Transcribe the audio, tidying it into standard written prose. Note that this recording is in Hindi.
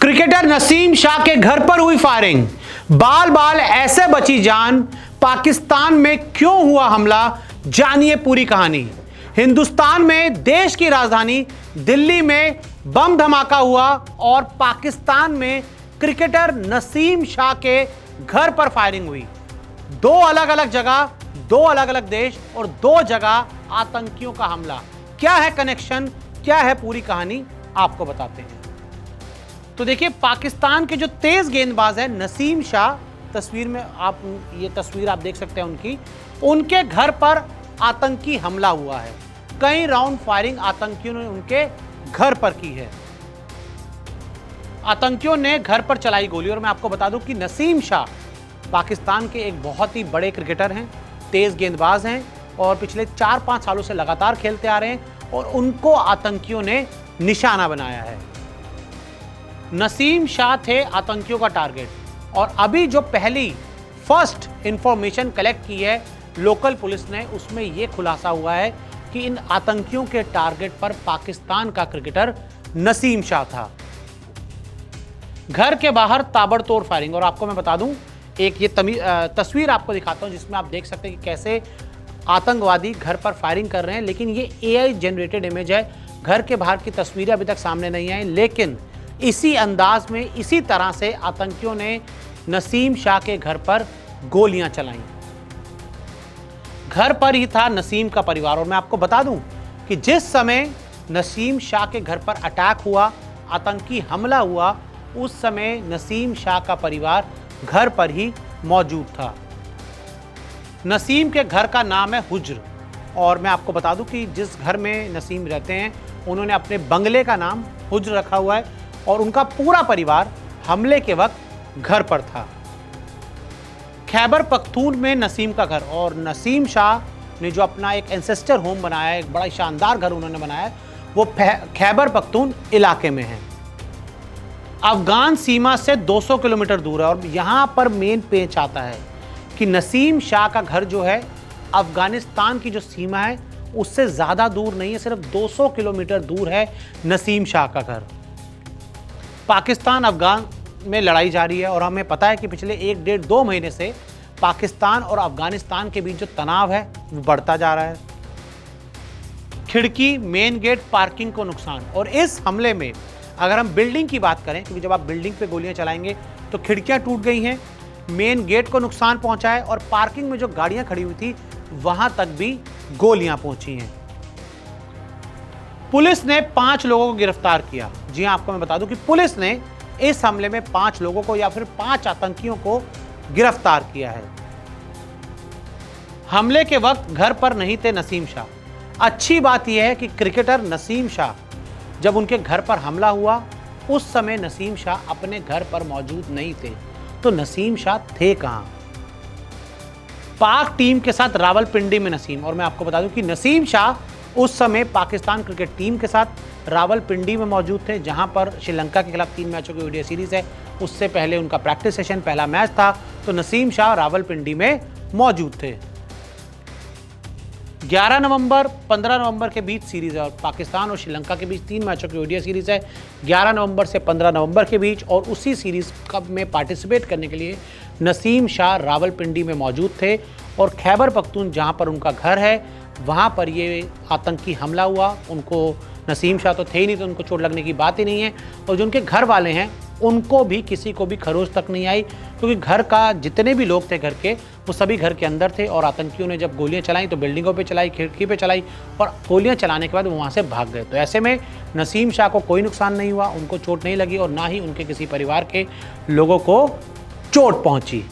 क्रिकेटर नसीम शाह के घर पर हुई फायरिंग, बाल बाल ऐसे बची जान, पाकिस्तान में क्यों हुआ हमला, जानिए पूरी कहानी। हिंदुस्तान में देश की राजधानी दिल्ली में बम धमाका हुआ और पाकिस्तान में क्रिकेटर नसीम शाह के घर पर फायरिंग हुई। दो अलग अलग जगह, दो अलग अलग देश और दो जगह आतंकियों का हमला। क्या है कनेक्शन, क्या है पूरी कहानी, आपको बताते हैं। तो देखिए, पाकिस्तान के जो तेज गेंदबाज है नसीम शाह, तस्वीर में आप ये तस्वीर आप देख सकते हैं उनके घर पर आतंकी हमला हुआ है। कई राउंड फायरिंग आतंकियों ने उनके घर पर की है। आतंकियों ने घर पर चलाई गोली। और मैं आपको बता दूं कि नसीम शाह पाकिस्तान के एक बहुत ही बड़े क्रिकेटर हैं, तेज गेंदबाज हैं और पिछले 4-5 सालों से लगातार खेलते आ रहे हैं और उनको आतंकियों ने निशाना बनाया है। नसीम शाह थे आतंकियों का टारगेट और अभी जो पहली फर्स्ट इंफॉर्मेशन कलेक्ट की है लोकल पुलिस ने, उसमें यह खुलासा हुआ है कि इन आतंकियों के टारगेट पर पाकिस्तान का क्रिकेटर नसीम शाह था। घर के बाहर ताबड़तोड़ फायरिंग। और आपको मैं बता दूं, एक ये तस्वीर आपको दिखाता हूं जिसमें आप देख सकते हैं कि कैसे आतंकवादी घर पर फायरिंग कर रहे हैं। लेकिन ये AI जनरेटेड इमेज है, घर के बाहर की तस्वीरें अभी तक सामने नहीं आई, लेकिन इसी अंदाज में इसी तरह से आतंकियों ने नसीम शाह के घर पर गोलियां चलाई। घर पर ही था नसीम का परिवार। और मैं आपको बता दूं कि जिस समय नसीम शाह के घर पर अटैक हुआ, आतंकी हमला हुआ, उस समय नसीम शाह का परिवार घर पर ही मौजूद था। नसीम के घर का नाम है हुज्र। और मैं आपको बता दूं कि जिस घर में नसीम रहते हैं उन्होंने अपने बंगले का नाम हुज्र रखा हुआ है और उनका पूरा परिवार हमले के वक्त घर पर था। खैबर पख्तून में नसीम का घर। और नसीम शाह ने जो अपना एक एंसेस्टर होम बनाया है, एक बड़ा शानदार घर उन्होंने बनाया है, वो खैबर पख्तून इलाके में है। अफगान सीमा से 200 किलोमीटर दूर है। और यहाँ पर मेन पेच आता है कि नसीम शाह का घर जो है अफगानिस्तान की जो सीमा है उससे ज़्यादा दूर नहीं है, सिर्फ 200 किलोमीटर दूर है नसीम शाह का घर। पाकिस्तान अफगान में लड़ाई जारी है और हमें पता है कि पिछले 1-1.5-2 महीने से पाकिस्तान और अफगानिस्तान के बीच जो तनाव है वो बढ़ता जा रहा है। खिड़की, मेन गेट, पार्किंग को नुकसान। और इस हमले में अगर हम बिल्डिंग की बात करें, क्योंकि जब आप बिल्डिंग पे गोलियां चलाएंगे तो खिड़कियां टूट गई हैं, मेन गेट को नुकसान पहुंचा है और पार्किंग में जो गाड़ियां खड़ी हुई थी वहां तक भी गोलियां पहुंची हैं। पुलिस ने 5 लोगों को गिरफ्तार किया। जी हां, आपको मैं बता दूं कि पुलिस ने इस हमले में 5 लोगों को या फिर 5 आतंकियों को गिरफ्तार किया है। हमले के वक्त घर पर नहीं थे नसीम शाह। अच्छी बात यह है कि क्रिकेटर नसीम शाह जब उनके घर पर हमला हुआ उस समय नसीम शाह अपने घर पर मौजूद नहीं थे। तो नसीम शाह थे कहां? पाक टीम के साथ रावलपिंडी में नसीम। और मैं आपको बता दूं कि नसीम शाह उस समय पाकिस्तान क्रिकेट टीम के साथ रावलपिंडी में मौजूद थे, जहां पर श्रीलंका के खिलाफ 3 मैचों की ओडीआई सीरीज है। उससे पहले उनका प्रैक्टिस सेशन, पहला मैच था। तो नसीम शाह रावलपिंडी में मौजूद थे। 11 नवंबर 15 नवंबर के बीच सीरीज है और पाकिस्तान और श्रीलंका के बीच 3 मैचों की ओडीआई सीरीज है 11 नवंबर से 15 नवंबर के बीच। और उसी सीरीज में पार्टिसिपेट करने के लिए नसीम शाह रावलपिंडी में मौजूद थे और खैबर पख्तून जहां पर उनका घर है वहां पर ये आतंकी हमला हुआ। उनको, नसीम शाह तो थे ही नहीं तो उनको चोट लगने की बात ही नहीं है। और जो उनके घर वाले हैं उनको भी, किसी को भी खरोच तक नहीं आई, क्योंकि घर का जितने भी लोग थे घर के, वो सभी घर के अंदर थे। और आतंकियों ने जब गोलियां चलाई तो बिल्डिंगों पे चलाई, खिड़की पे चलाई और गोलियां चलाने के बाद वो वहाँ से भाग गए। तो ऐसे में नसीम शाह को कोई नुकसान नहीं हुआ, उनको चोट नहीं लगी और ना ही उनके किसी परिवार के लोगों को चोट पहुँची।